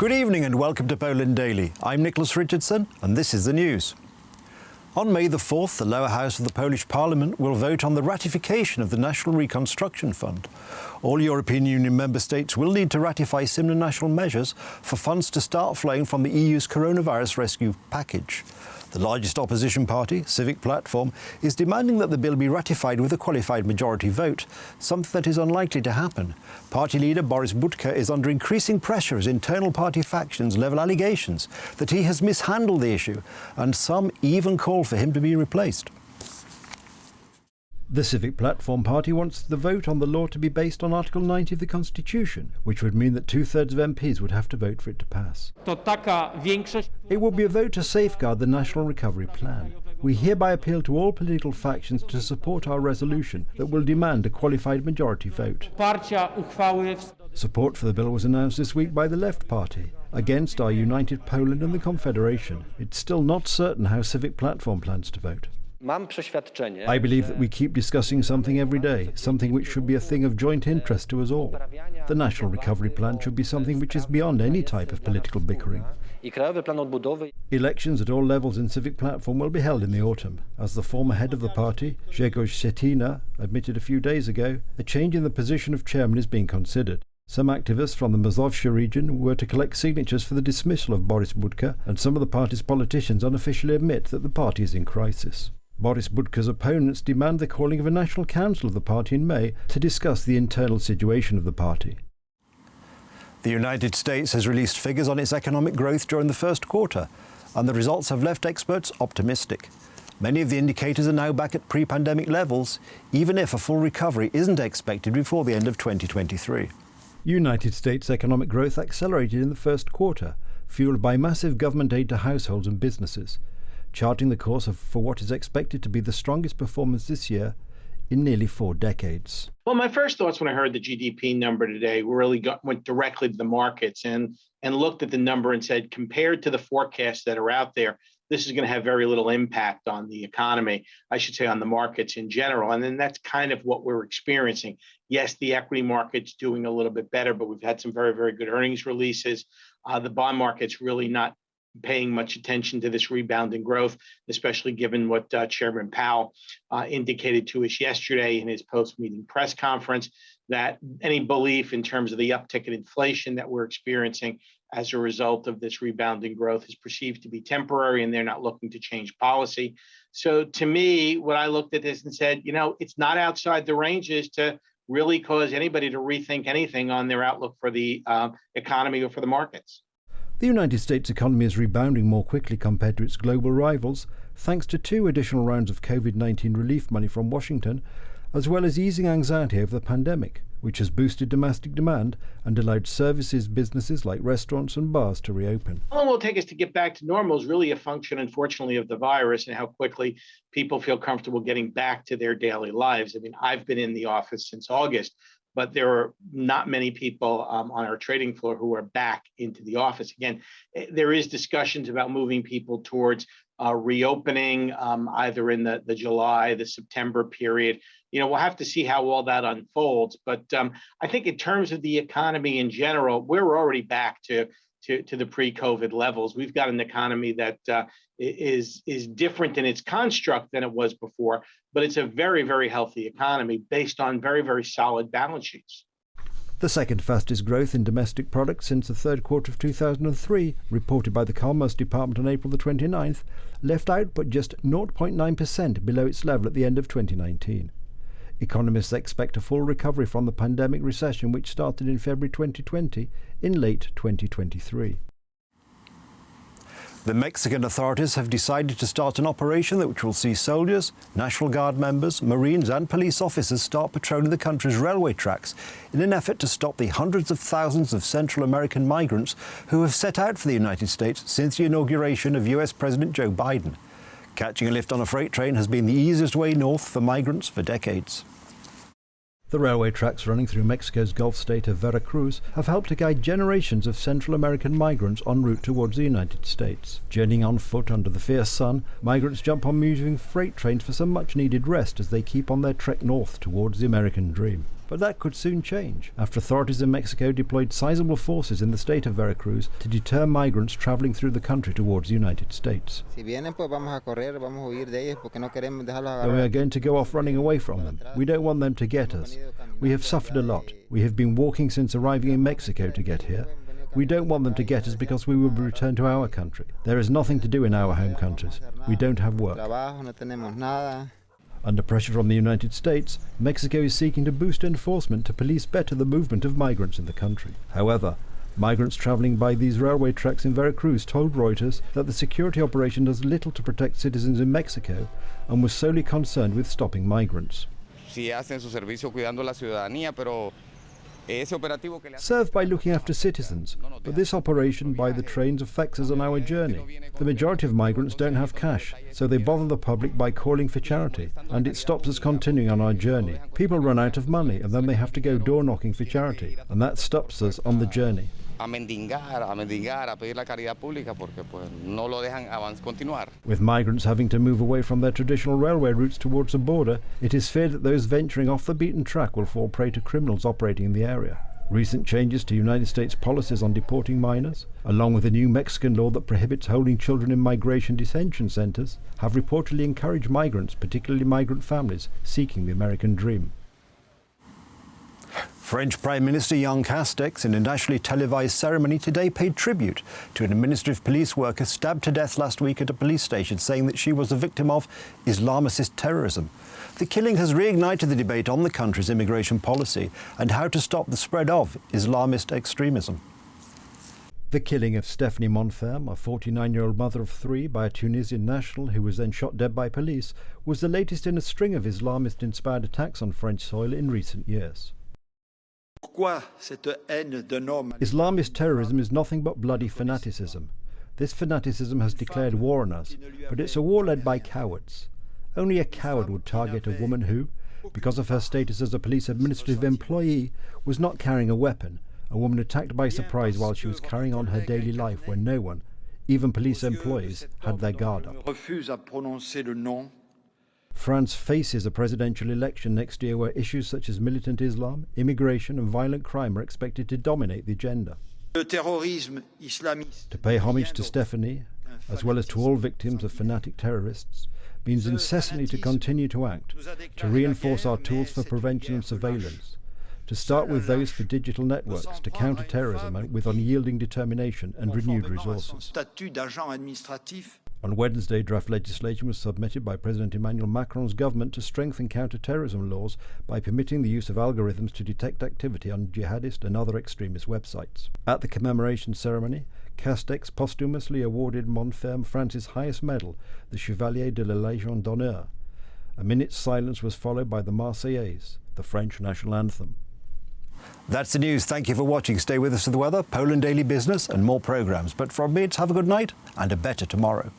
Good evening and welcome to Poland Daily. I'm Nicholas Richardson and this is the news. On May the 4th, the lower house of the Polish Parliament will vote on the ratification of the National Reconstruction Fund. All European Union member states will need to ratify similar national measures for funds to start flowing from the EU's coronavirus rescue package. The largest opposition party, Civic Platform, is demanding that the bill be ratified with a qualified majority vote, something that is unlikely to happen. Party leader Borys Budka is under increasing pressure as internal party factions level allegations that he has mishandled the issue, and some even call for him to be replaced. The Civic Platform party wants the vote on the law to be based on Article 90 of the Constitution, which would mean that two-thirds of MPs would have to vote for it to pass. It will be a vote to safeguard the National Recovery Plan. We hereby appeal to all political factions to support our resolution that will demand a qualified majority vote. Support for the bill was announced this week by the Left Party. Against are United Poland and the Confederation. It's still not certain how Civic Platform plans to vote. I believe that we keep discussing something every day, something which should be a thing of joint interest to us all. The National Recovery Plan should be something which is beyond any type of political bickering. Elections at all levels in Civic Platform will be held in the autumn. As the former head of the party, Grzegorz Schetina, admitted a few days ago, a change in the position of chairman is being considered. Some activists from the Mazowsza region were to collect signatures for the dismissal of Borys Budka, and some of the party's politicians unofficially admit that the party is in crisis. Borys Budka's opponents demand the calling of a national council of the party in May to discuss the internal situation of the party. The United States has released figures on its economic growth during the first quarter, and the results have left experts optimistic. Many of the indicators are now back at pre-pandemic levels, even if a full recovery isn't expected before the end of 2023. United States economic growth accelerated in the first quarter, fueled by massive government aid to households and businesses, charting the course for what is expected to be the strongest performance this year in nearly 4 decades. Well, my first thoughts when I heard the GDP number today went directly to the markets and looked at the number and said, compared to the forecasts that are out there, this is going to have very little impact on the economy, I should say on the markets in general. And then that's kind of what we're experiencing. Yes, the equity market's doing a little bit better, but we've had some very, very good earnings releases. The bond market's really not paying much attention to this rebounding growth, especially given what Chairman Powell indicated to us yesterday in his post-meeting press conference, that any belief in terms of the uptick in inflation that we're experiencing as a result of this rebounding growth is perceived to be temporary, and they're not looking to change policy. So to me, when I looked at this and said, it's not outside the ranges to really cause anybody to rethink anything on their outlook for the economy or for the markets. The United States economy is rebounding more quickly compared to its global rivals, thanks to 2 additional rounds of COVID-19 relief money from Washington, as well as easing anxiety over the pandemic, which has boosted domestic demand and allowed businesses like restaurants and bars to reopen. How long will it take us to get back to normal is really a function, unfortunately, of the virus and how quickly people feel comfortable getting back to their daily lives. I mean, I've been in the office since August, but there are not many people on our trading floor who are back into the office. Again, there is discussions about moving people towards reopening either in the July, the September period. We'll have to see how all that unfolds. But I think in terms of the economy in general, we're already back to the pre-COVID levels. We've got an economy that is different in its construct than it was before, but it's a very, very healthy economy based on very, very solid balance sheets. The second fastest growth in domestic products since the third quarter of 2003, reported by the Commerce Department on April the 29th, left output just 0.9% below its level at the end of 2019. Economists expect a full recovery from the pandemic recession, which started in February 2020, in late 2023. The Mexican authorities have decided to start an operation which will see soldiers, National Guard members, Marines and police officers start patrolling the country's railway tracks in an effort to stop the hundreds of thousands of Central American migrants who have set out for the United States since the inauguration of US President Joe Biden. Catching a lift on a freight train has been the easiest way north for migrants for decades. The railway tracks running through Mexico's Gulf state of Veracruz have helped to guide generations of Central American migrants en route towards the United States. Journeying on foot under the fierce sun, migrants jump on moving freight trains for some much-needed rest as they keep on their trek north towards the American dream. But that could soon change after authorities in Mexico deployed sizable forces in the state of Veracruz to deter migrants traveling through the country towards the United States. Then we are going to go off running away from them. We don't want them to get us. We have suffered a lot. We have been walking since arriving in Mexico to get here. We don't want them to get us because we will be returned to our country. There is nothing to do in our home countries. We don't have work. Under pressure from the United States, Mexico is seeking to boost enforcement to police better the movement of migrants in the country. However, migrants travelling by these railway tracks in Veracruz told Reuters that the security operation does little to protect citizens in Mexico and was solely concerned with stopping migrants. Served by looking after citizens, but this operation by the trains affects us on our journey. The majority of migrants don't have cash, so they bother the public by calling for charity, and it stops us continuing on our journey. People run out of money and then they have to go door knocking for charity, and that stops us on the journey. With migrants having to move away from their traditional railway routes towards the border, it is feared that those venturing off the beaten track will fall prey to criminals operating in the area. Recent changes to United States policies on deporting minors, along with a new Mexican law that prohibits holding children in migration detention centres, have reportedly encouraged migrants, particularly migrant families, seeking the American dream. French Prime Minister Jean Castex, in a nationally televised ceremony today, paid tribute to an administrative police worker stabbed to death last week at a police station, saying that she was a victim of Islamist terrorism. The killing has reignited the debate on the country's immigration policy and how to stop the spread of Islamist extremism. The killing of Stephanie Monferme, a 49-year-old mother of three, by a Tunisian national who was then shot dead by police, was the latest in a string of Islamist-inspired attacks on French soil in recent years. Islamist terrorism is nothing but bloody fanaticism. This fanaticism has declared war on us, but it's a war led by cowards. Only a coward would target a woman who, because of her status as a police administrative employee, was not carrying a weapon, a woman attacked by surprise while she was carrying on her daily life when no one, even police employees, had their guard up. France faces a presidential election next year where issues such as militant Islam, immigration and violent crime are expected to dominate the agenda. To pay homage to Stephanie, as well as to all victims of fanatic terrorists, means incessantly to continue to act, to reinforce our tools for prevention and surveillance, to start with those for digital networks, to counter terrorism with unyielding determination and renewed resources. On Wednesday, draft legislation was submitted by President Emmanuel Macron's government to strengthen counter-terrorism laws by permitting the use of algorithms to detect activity on jihadist and other extremist websites. At the commemoration ceremony, Castex posthumously awarded Monferme France's highest medal, the Chevalier de la Légion d'honneur. A minute's silence was followed by the Marseillaise, the French national anthem. That's the news. Thank you for watching. Stay with us for the weather, Poland Daily Business and more programmes. But from me, it's have a good night and a better tomorrow.